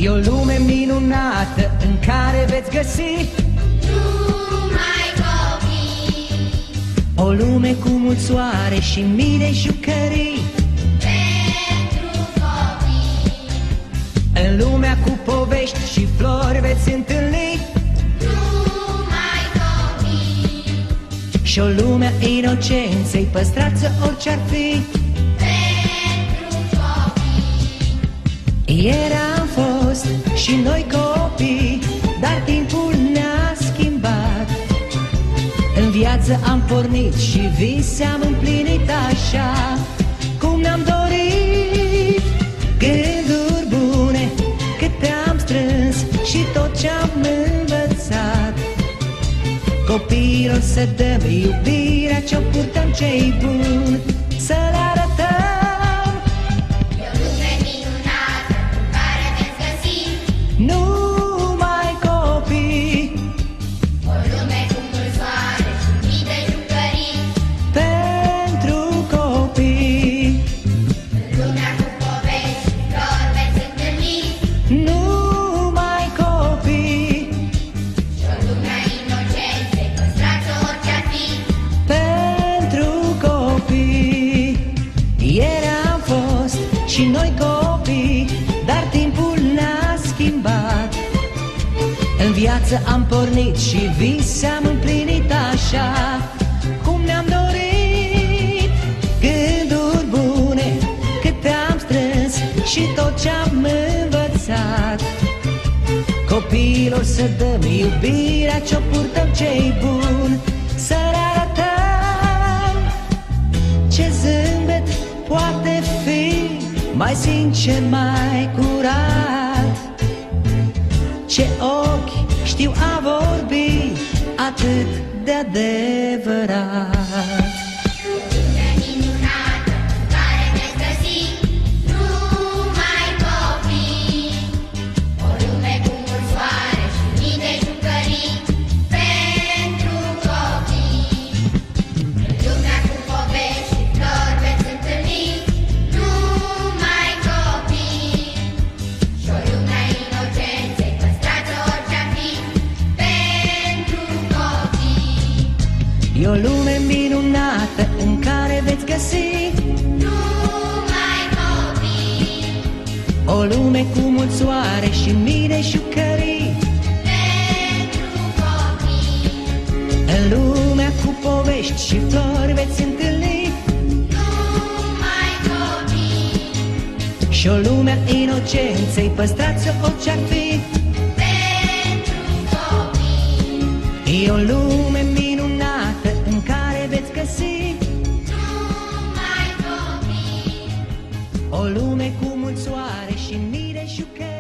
E o lume minunată în care veți găsi numai copii. o lume cu mult soare și mii de jucării. Pentru copii. În lumea cu povești și flori veți întâlni Numai copii. și o lume a inocenței, păstrați orice-ar fi. Pentru copii. Ieri am fost și noi copii, dar timpul ne-a schimbat. În viață am pornit și vise am împlinit așa cum ne-am dorit. Gânduri bune câte am strâns și tot ce-am învățat. Copiilor să dăm iubirea ce-o purtăm ce-i bun, să le arătăm. E o lume minunată în care veți găsi Numai copii o lume cu mult soare și mii de jucării. pentru copii. În lumea cu povești și flori veți întâlni Numai copii și o lume a inocenței, păstrați orice-ar fi. pentru copii. Ieri am fost și noi copii, dar timpul ne-a schimbat. În viață am pornit și vise am împlinit așa cum ne-am dorit. Gânduri bune câte am strâns și tot ce-am învățat. Copiilor să dăm iubirea ce-o purtăm ce-i bun, să le arătăm ce zâmbet poate fi mai sincer, mai curat. Ce ochi știu a vorbi atât de adevărat. Lume minunată în care veți găsi numai copii. O lume cu mult soare și mii de jucării. Pentru copii. În lumea cu povești și flori veți întâlni numai copii. Și o lume a inocenței, păstrați orice-ar fi. Pentru copii. E o lume minunată în care veți găsi Numai copii. o lume cu mult soare și mii de jucării. Pentru copii. În lumea cu povești și flori veți întâlni Numai copii. și o lume a inocenței, păstrați orice-ar fi. Pentru copii. E o lume minunată în care veți găsi Numai copii. o lume cu mult soare și mii de jucării.